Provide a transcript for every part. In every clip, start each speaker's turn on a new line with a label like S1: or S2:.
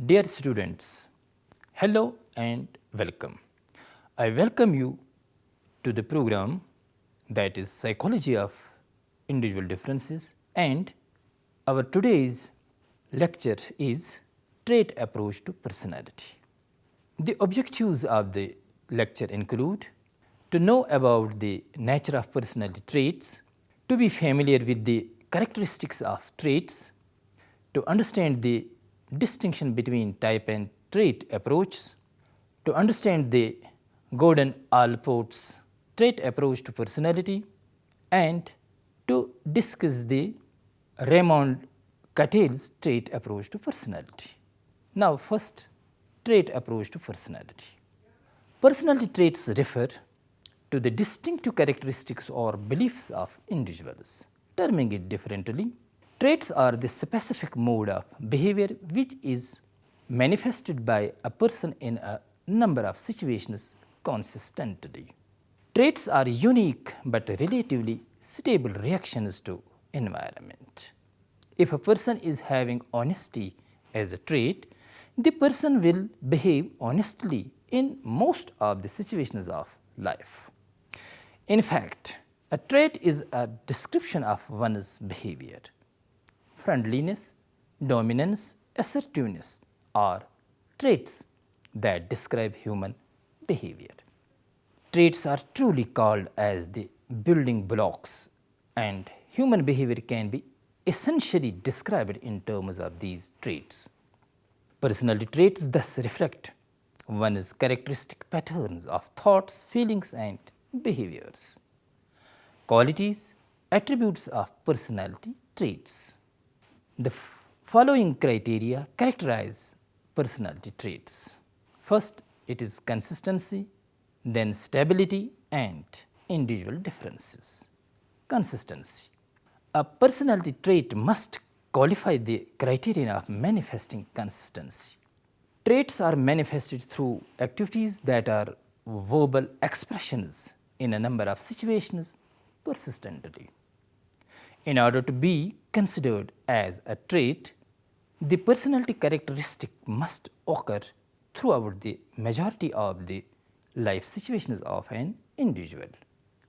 S1: Dear students, hello and welcome. I welcome you to the program that is Psychology of Individual Differences, and our today's lecture is Trait Approach to Personality. The objectives of the lecture include to know about the nature of personality traits, to be familiar with the characteristics of traits, to understand the distinction between type and trait approaches, to understand the Gordon-Allport's trait approach to personality, and to discuss the Raymond Cattell's trait approach to personality. Now, first, trait approach to personality. Personality traits refer to the distinctive characteristics or beliefs of individuals. Terming it differently, traits are the specific mode of behavior which is manifested by a person in a number of situations consistently. Traits are unique but relatively stable reactions to environment. If a person is having honesty as a trait, the person will behave honestly in most of the situations of life. In fact, a trait is a description of one's behavior. Friendliness, dominance, assertiveness are traits that describe human behavior. Traits are truly called as the building blocks, and human behavior can be essentially described in terms of these traits. Personality traits thus reflect one's characteristic patterns of thoughts, feelings, and behaviors. Qualities, attributes of personality traits. The following criteria characterize personality traits. First, it is consistency, then stability and individual differences. Consistency. A personality trait must qualify the criterion of manifesting consistency. Traits are manifested through activities that are verbal expressions in a number of situations persistently. In order to be considered as a trait, the personality characteristic must occur throughout the majority of the life situations of an individual.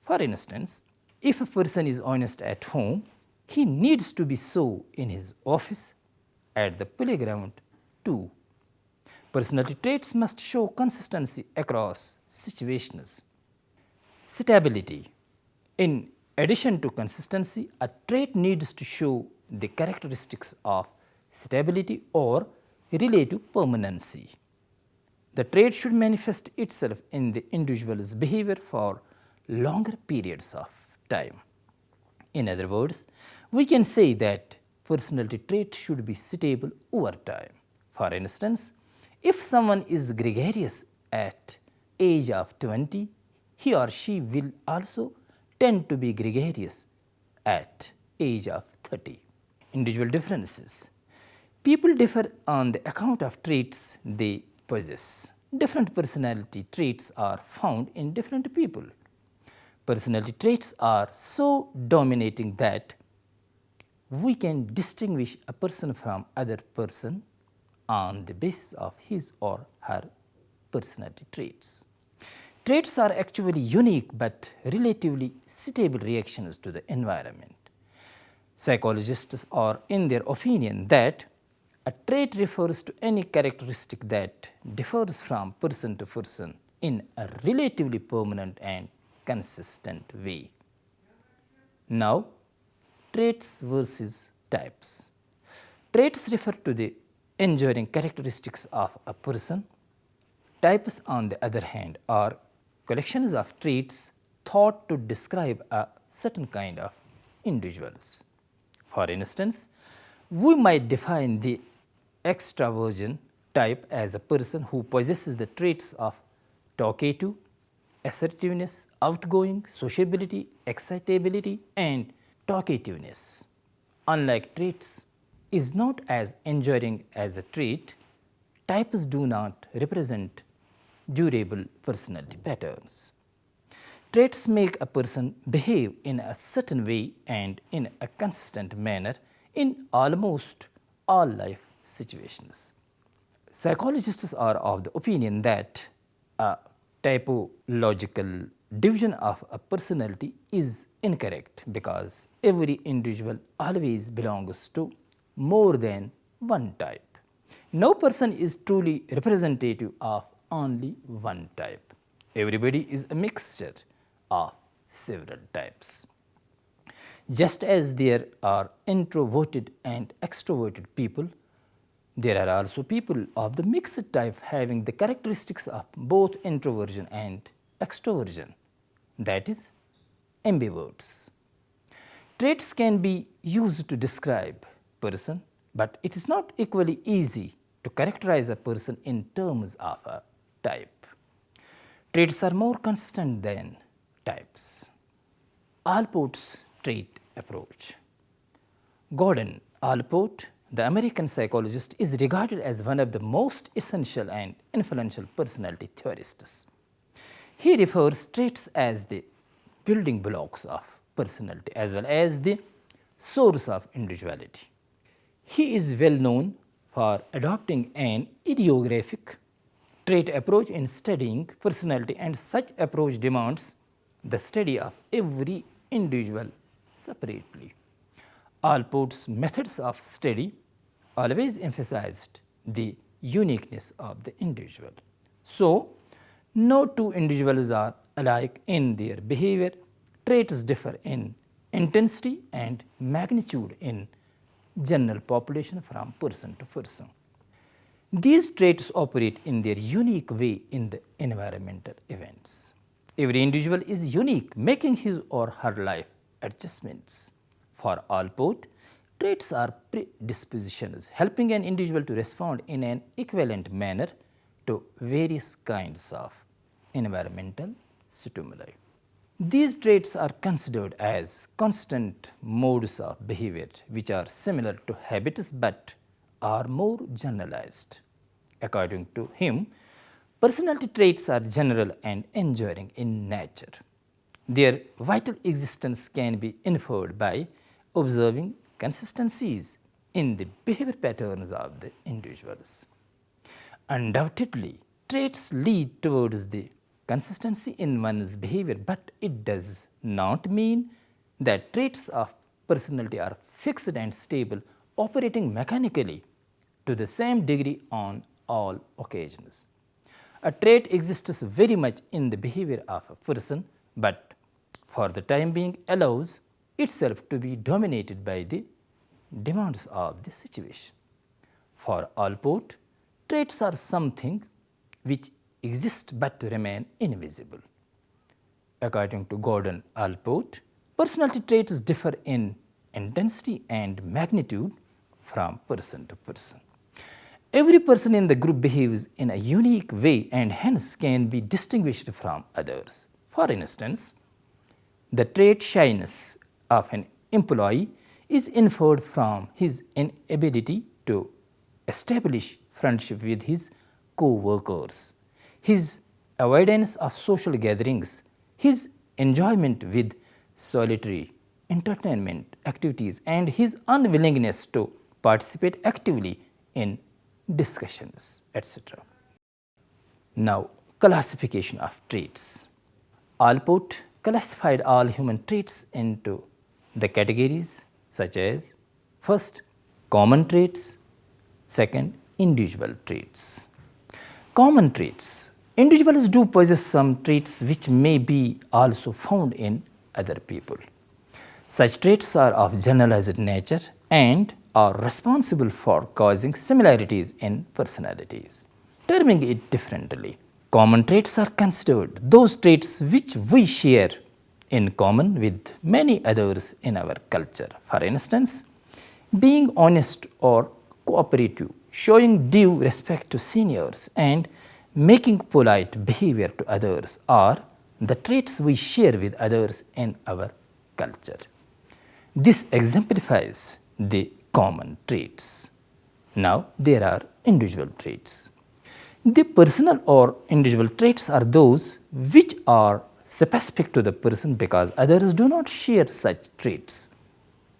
S1: For instance, if a person is honest at home, he needs to be so in his office, at the playground too. Personality traits must show consistency across situations. Stability. In addition to consistency, a trait needs to show the characteristics of stability or relative permanency. The trait should manifest itself in the individual's behavior for longer periods of time. In other words, we can say that personality trait should be stable over time. For instance, if someone is gregarious at age of 20, he or she will also tend to be gregarious at age of 30. Individual differences. People differ on the account of traits they possess. Different personality traits are found in different people. Personality traits are so dominating that we can distinguish a person from other person on the basis of his or her personality traits. Traits are actually unique but relatively stable reactions to the environment. Psychologists are in their opinion that a trait refers to any characteristic that differs from person to person in a relatively permanent and consistent way. Now, traits versus types. Traits refer to the enduring characteristics of a person. Types, on the other hand, are collections of traits thought to describe a certain kind of individuals. For instance, we might define the extraversion type as a person who possesses the traits of talkative, assertiveness, outgoing, sociability, excitability, and talkativeness. Unlike traits is not as enduring as a trait, types do not represent durable personality patterns. Traits make a person behave in a certain way and in a consistent manner in almost all life situations. Psychologists are of the opinion that a typological division of a personality is incorrect because every individual always belongs to more than one type. No person is truly representative of only one type. Everybody is a mixture of several types. Just as there are introverted and extroverted people, there are also people of the mixed type having the characteristics of both introversion and extroversion, that is, ambiverts. Traits can be used to describe person, but it is not equally easy to characterize a person in terms of a type. Traits are more consistent than types. Allport's trait approach. Gordon Allport, the American psychologist, is regarded as one of the most essential and influential personality theorists. He refers traits as the building blocks of personality as well as the source of individuality. He is well known for adopting an idiographic trait approach in studying personality, and such approach demands the study of every individual separately. Allport's methods of study always emphasized the uniqueness of the individual. So, no two individuals are alike in their behavior. Traits differ in intensity and magnitude in general population from person to person. These traits operate in their unique way in the environmental events. Every individual is unique, making his or her life adjustments. For Allport, traits are predispositions, helping an individual to respond in an equivalent manner to various kinds of environmental stimuli. These traits are considered as constant modes of behavior which are similar to habits but are more generalized. According to him, personality traits are general and enduring in nature. Their vital existence can be inferred by observing consistencies in the behavior patterns of the individuals. Undoubtedly, traits lead towards the consistency in one's behavior, but it does not mean that traits of personality are fixed and stable, operating mechanically to the same degree on all occasions. A trait exists very much in the behavior of a person, but for the time being allows itself to be dominated by the demands of the situation. For Allport, traits are something which exist but remain invisible. According to Gordon Allport, personality traits differ in intensity and magnitude from person to person. Every person in the group behaves in a unique way and hence can be distinguished from others. For instance, the trait shyness of an employee is inferred from his inability to establish friendship with his co-workers, his avoidance of social gatherings, his enjoyment with solitary entertainment activities, and his unwillingness to participate actively in discussions, etc. Now, classification of traits. Allport classified all human traits into the categories such as first, common traits, second, individual traits. Common traits. Individuals do possess some traits which may be also found in other people. Such traits are of generalized nature and are responsible for causing similarities in personalities. Terming it differently, common traits are considered those traits which we share in common with many others in our culture. For instance, being honest or cooperative, showing due respect to seniors, and making polite behavior to others are the traits we share with others in our culture. This exemplifies the common traits. Now, there are individual traits. The personal or individual traits are those which are specific to the person because others do not share such traits.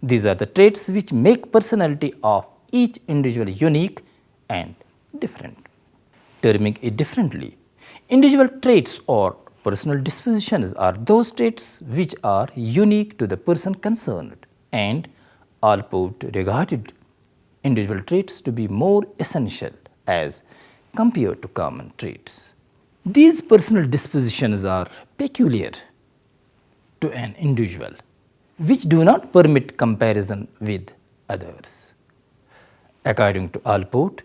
S1: These are the traits which make personality of each individual unique and different. Terming it differently, individual traits or personal dispositions are those traits which are unique to the person concerned, and Allport regarded individual traits to be more essential as compared to common traits. These personal dispositions are peculiar to an individual, which do not permit comparison with others. According to Allport,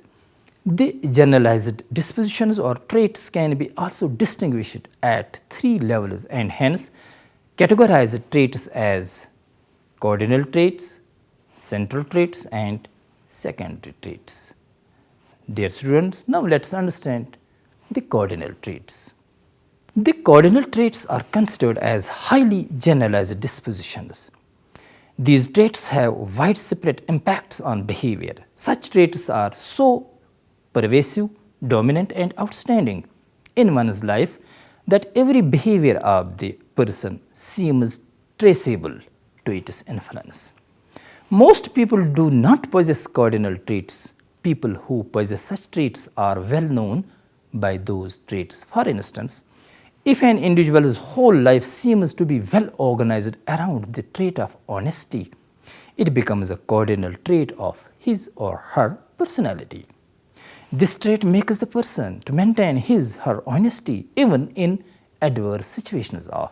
S1: the generalized dispositions or traits can be also distinguished at 3 levels and hence categorize traits as cardinal traits, central traits and secondary traits. Dear students, now let us understand the cardinal traits. The cardinal traits are considered as highly generalized dispositions. These traits have widespread impacts on behavior. Such traits are so pervasive, dominant and outstanding in one's life that every behavior of the person seems traceable to its influence. Most people do not possess cardinal traits. People who possess such traits are well known by those traits. For instance, if an individual's whole life seems to be well organized around the trait of honesty, it becomes a cardinal trait of his or her personality. This trait makes the person to maintain his or her honesty even in adverse situations of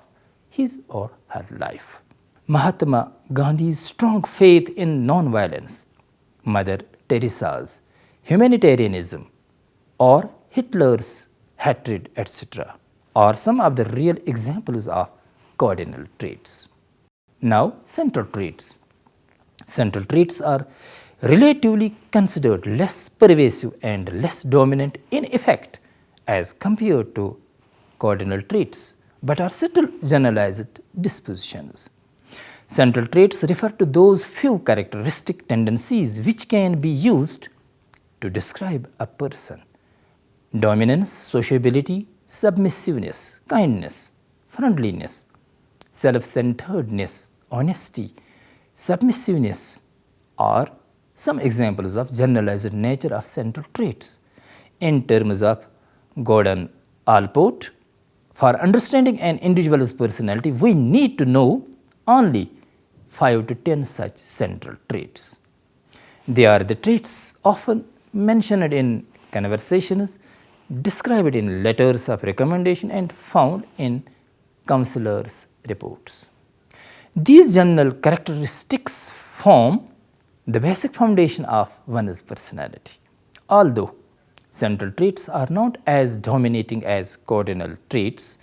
S1: his or her life. Mahatma Gandhi's strong faith in non-violence, Mother Teresa's humanitarianism, or Hitler's hatred, etc., are some of the real examples of cardinal traits. Now, central traits. Central traits are relatively considered less pervasive and less dominant in effect as compared to cardinal traits, but are subtle generalized dispositions. Central traits refer to those few characteristic tendencies which can be used to describe a person. Dominance, sociability, submissiveness, kindness, friendliness, self-centeredness, honesty, submissiveness are some examples of generalized nature of central traits. In terms of Gordon Allport, for understanding an individual's personality, we need to know only 5 to 10 such central traits. They are the traits often mentioned in conversations, described in letters of recommendation and found in counselors' reports. These general characteristics form the basic foundation of one's personality. Although central traits are not as dominating as cardinal traits,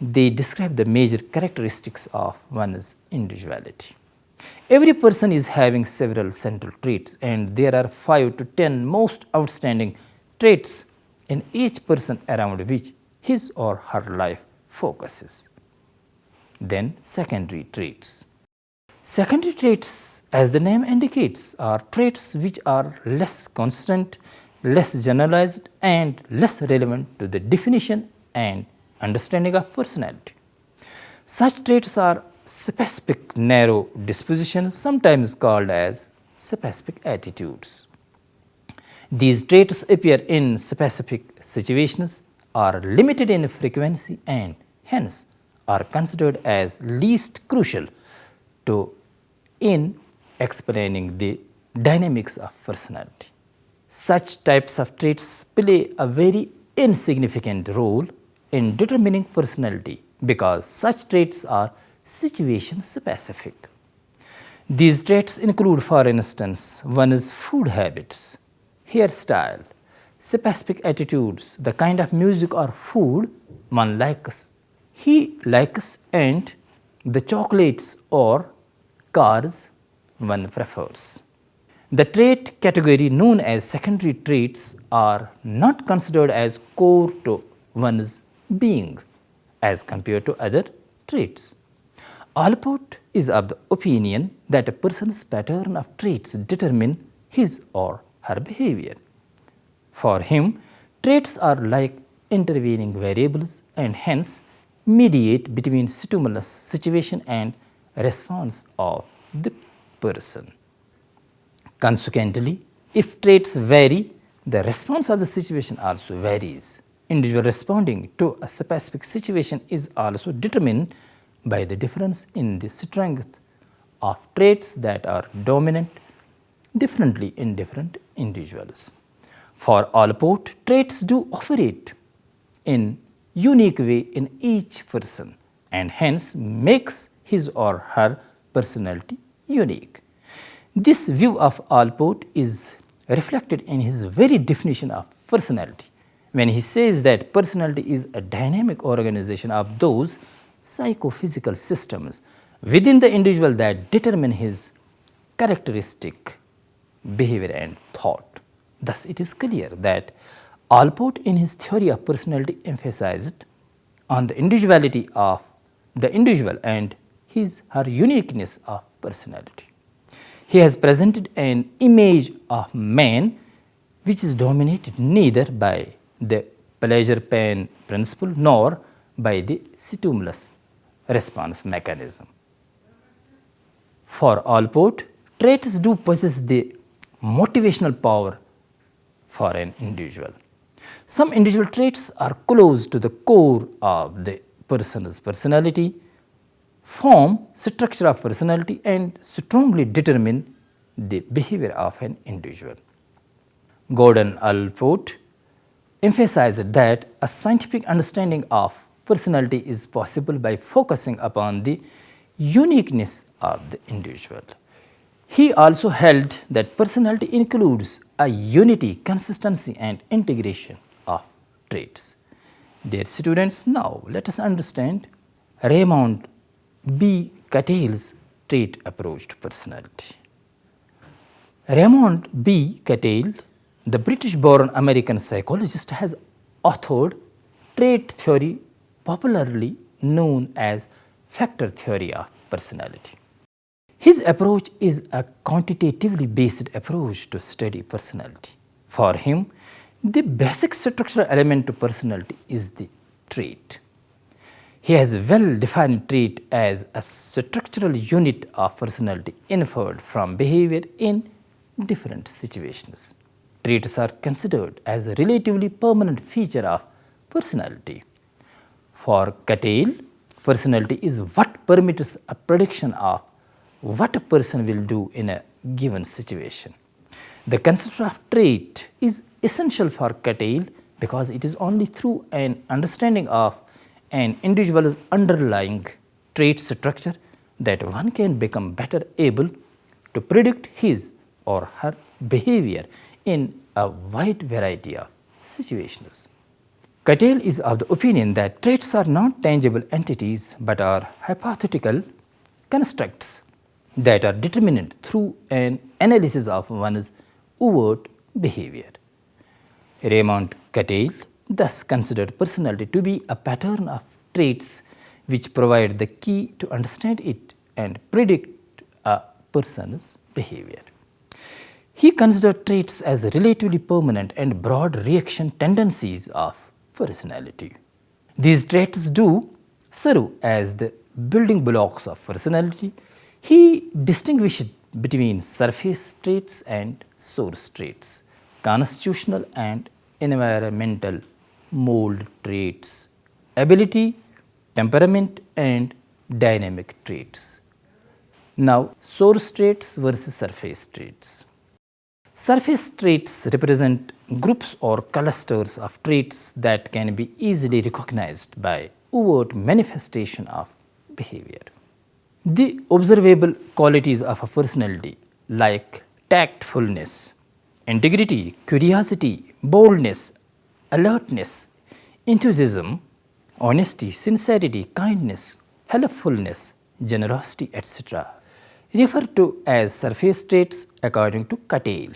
S1: they describe the major characteristics of one's individuality. Every person is having several central traits, and there are 5 to 10 most outstanding traits in each person around which his or her life focuses. Then secondary traits. Secondary traits, as the name indicates, are traits which are less constant, less generalized and less relevant to the definition and understanding of personality. Such traits are specific narrow dispositions, sometimes called as specific attitudes. These traits appear in specific situations, are limited in frequency and hence are considered as least crucial to in explaining the dynamics of personality. Such types of traits play a very insignificant role in determining personality because such traits are situation specific. These traits include, for instance, one's food habits, hairstyle, specific attitudes, the kind of music or food one likes, he likes, and the chocolates or cars one prefers. The trait category known as secondary traits are not considered as core to one's being as compared to other traits. Allport is of the opinion that a person's pattern of traits determine his or her behavior. For him, traits are like intervening variables and hence mediate between stimulus, situation and response of the person. Consequently, if traits vary, the response of the situation also varies. Individual responding to a specific situation is also determined by the difference in the strength of traits that are dominant differently in different individuals. For Allport, traits do operate in unique way in each person and hence makes his or her personality unique. This view of Allport is reflected in his very definition of personality when he says that personality is a dynamic organization of those psychophysical systems within the individual that determine his characteristic behavior and thought. Thus, it is clear that Allport in his theory of personality emphasized on the individuality of the individual and her uniqueness of personality. He has presented an image of man which is dominated neither by the pleasure-pain principle nor by the stimulus response mechanism. For Allport, traits do possess the motivational power for an individual. Some individual traits are close to the core of the person's personality, form structure of personality and strongly determine the behavior of an individual. Gordon Allport emphasized that a scientific understanding of personality is possible by focusing upon the uniqueness of the individual. He also held that personality includes a unity, consistency and integration of traits. Dear students, now let us understand Raymond B. Cattell's trait approach to personality. Raymond B. Cattell, the British-born American psychologist, has authored trait theory popularly known as factor theory of personality. His approach is a quantitatively based approach to study personality. For him, the basic structural element to personality is the trait. He has well defined trait as a structural unit of personality inferred from behavior in different situations. Traits are considered as a relatively permanent feature of personality. For Cattell, personality is what permits a prediction of what a person will do in a given situation. The concept of trait is essential for Cattell because it is only through an understanding of an individual's underlying trait structure that one can become better able to predict his or her behavior in a wide variety of situations. Cattell is of the opinion that traits are not tangible entities but are hypothetical constructs that are determined through an analysis of one's overt behavior. Raymond Cattell thus considered personality to be a pattern of traits which provide the key to understand it and predict a person's behavior. He considered traits as relatively permanent and broad reaction tendencies of personality. These traits do serve as the building blocks of personality. He distinguished between surface traits and source traits, constitutional and environmental mold traits, ability, temperament and dynamic traits. Now, source traits versus surface traits. Surface traits represent groups or clusters of traits that can be easily recognized by overt manifestation of behavior. The observable qualities of a personality like tactfulness, integrity, curiosity, boldness, alertness, enthusiasm, honesty, sincerity, kindness, helpfulness, generosity, etc. referred to as surface traits according to Cattell.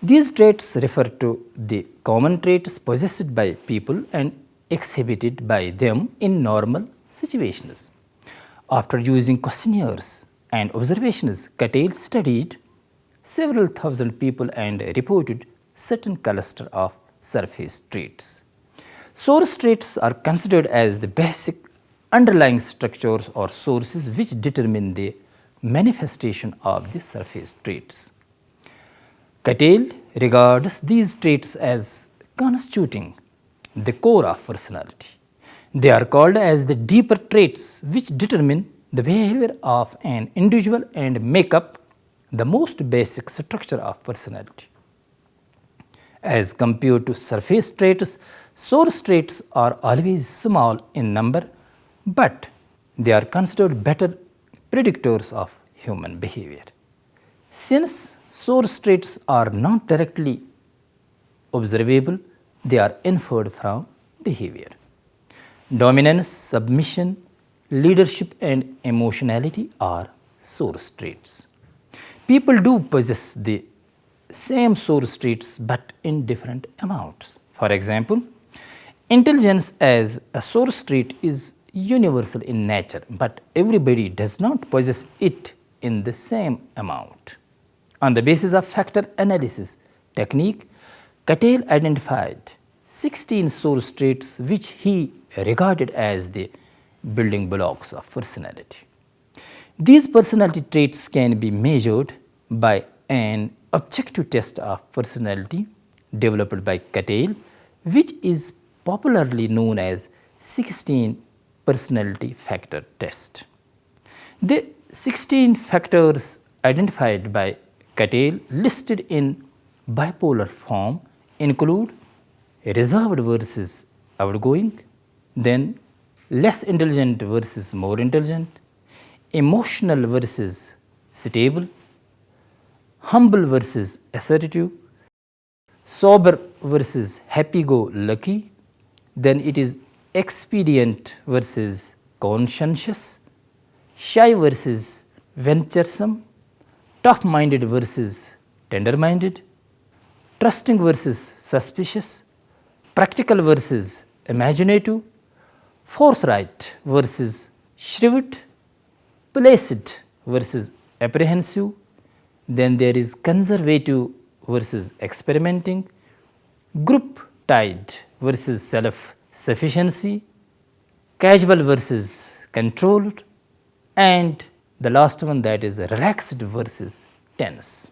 S1: These traits refer to the common traits possessed by people and exhibited by them in normal situations. After using questionnaires and observations, Cattell studied several thousand people and reported certain cluster of surface traits. Source traits are considered as the basic underlying structures or sources which determine the manifestation of the surface traits. Cattell regards these traits as constituting the core of personality. They are called as the deeper traits which determine the behavior of an individual and make up the most basic structure of personality. As compared to surface traits, source traits are always small in number, but they are considered better predictors of human behavior. Since source traits are not directly observable, they are inferred from behavior. Dominance, submission, leadership, and emotionality are source traits. People do possess the same source traits but in different amounts. For example, intelligence as a source trait is universal in nature, but everybody does not possess it in the same amount. On the basis of factor analysis technique, Cattell identified 16 source traits which he regarded as the building blocks of personality. These personality traits can be measured by an objective test of personality developed by Cattell, which is popularly known as 16 personality factor test. The 16 factors identified by Cattell listed in bipolar form include reserved versus outgoing, then less intelligent versus more intelligent, emotional versus stable, humble versus assertive, sober versus happy-go-lucky, then it is expedient versus conscientious, shy versus venturesome, tough-minded versus tender-minded, trusting versus suspicious, practical versus imaginative, forthright versus shrewd, placid versus apprehensive, then there is conservative versus experimenting, group tied versus self-sufficiency, casual versus controlled, and the last one, that is relaxed versus tense.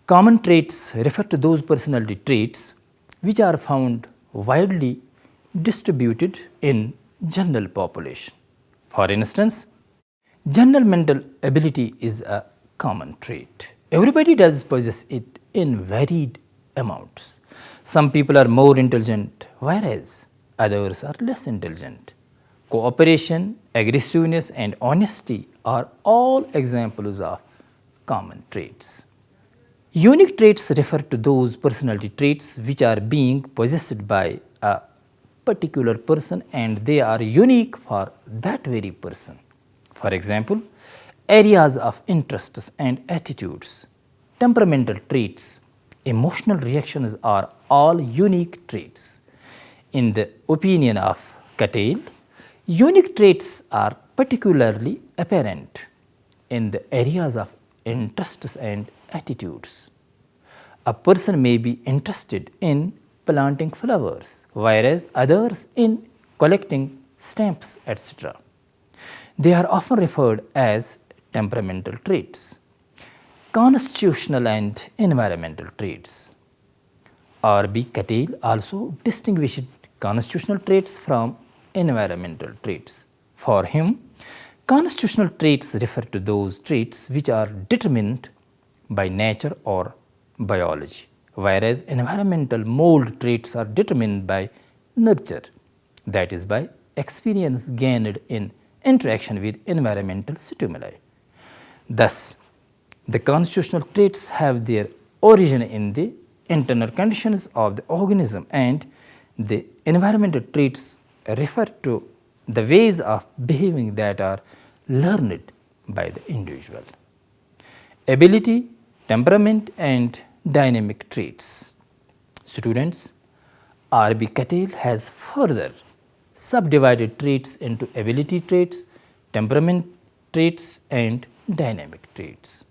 S1: Common traits refer to those personality traits which are found widely distributed in general population. For instance, general mental ability is a common trait. Everybody does possess it in varied amounts. Some people are more intelligent, whereas others are less intelligent. Cooperation, aggressiveness, and honesty are all examples of common traits. Unique traits refer to those personality traits which are being possessed by a particular person and they are unique for that very person. For example, areas of interests and attitudes, temperamental traits, emotional reactions are all unique traits. In the opinion of Cattell, unique traits are particularly apparent in the areas of interests and attitudes. A person may be interested in planting flowers, whereas others in collecting stamps, etc. They are often referred as temperamental traits. Constitutional and environmental traits. R.B. Cattell also distinguished constitutional traits from environmental traits. For him, constitutional traits refer to those traits which are determined by nature or biology, whereas environmental mold traits are determined by nurture, that is, by experience gained in interaction with environmental stimuli. Thus, the constitutional traits have their origin in the internal conditions of the organism, and the environmental traits refer to the ways of behaving that are learned by the individual. Ability, temperament, and dynamic traits. Students, R.B. Cattell has further subdivided traits into ability traits, temperament traits, and dynamic traits.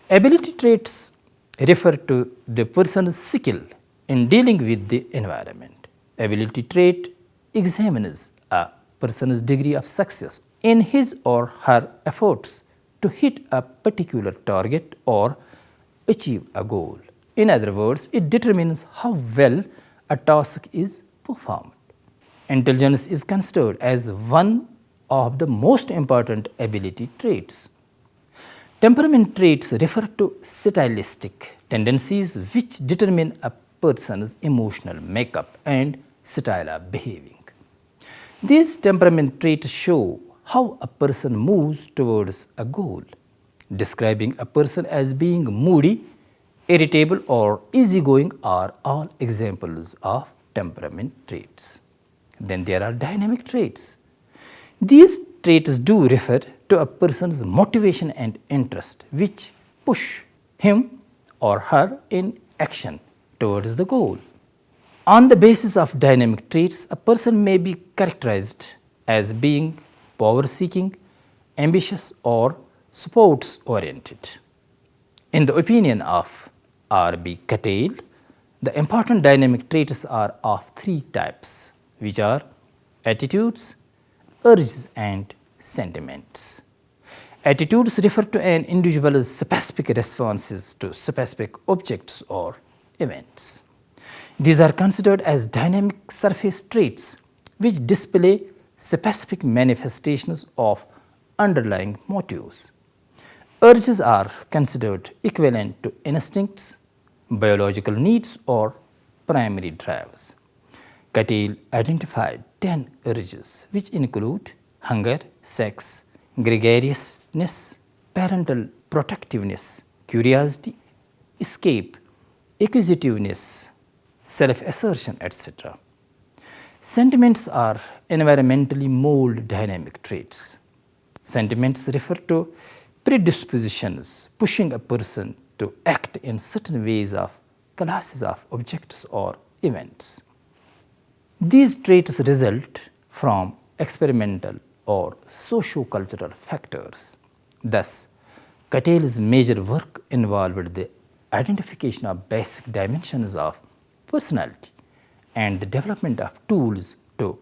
S1: Ability traits refer to the person's skill in dealing with the environment. Ability trait examines a person's degree of success in his or her efforts to hit a particular target or achieve a goal. In other words, it determines how well a task is performed. Intelligence is considered as one of the most important ability traits. Temperament traits refer to stylistic tendencies which determine a person's emotional makeup and style of behaving. These temperament traits show how a person moves towards a goal. Describing a person as being moody, irritable, or easygoing are all examples of temperament traits. Then there are dynamic traits. These traits do refer to a person's motivation and interest, which push him or her in action towards the goal. On the basis of dynamic traits, a person may be characterized as being power-seeking, ambitious, or sports-oriented. In the opinion of R.B. Cattell, the important dynamic traits are of three types, which are attitudes, urges, and sentiments. Attitudes refer to an individual's specific responses to specific objects or events. These are considered as dynamic surface traits which display specific manifestations of underlying motives. Urges are considered equivalent to instincts, biological needs, or primary drives. Cattell identified 10 urges, which include hunger, sex, gregariousness, parental protectiveness, curiosity, escape, acquisitiveness, self-assertion, etc. Sentiments are environmentally molded dynamic traits. Sentiments refer to predispositions pushing a person to act in certain ways of classes of objects or events. These traits result from experimental or socio-cultural factors. Thus, Cattell's major work involved the identification of basic dimensions of personality and the development of tools to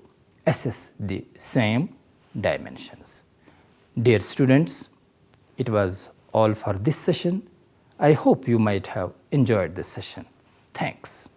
S1: assess the same dimensions. Dear students, it was all for this session. I hope you might have enjoyed this session. Thanks.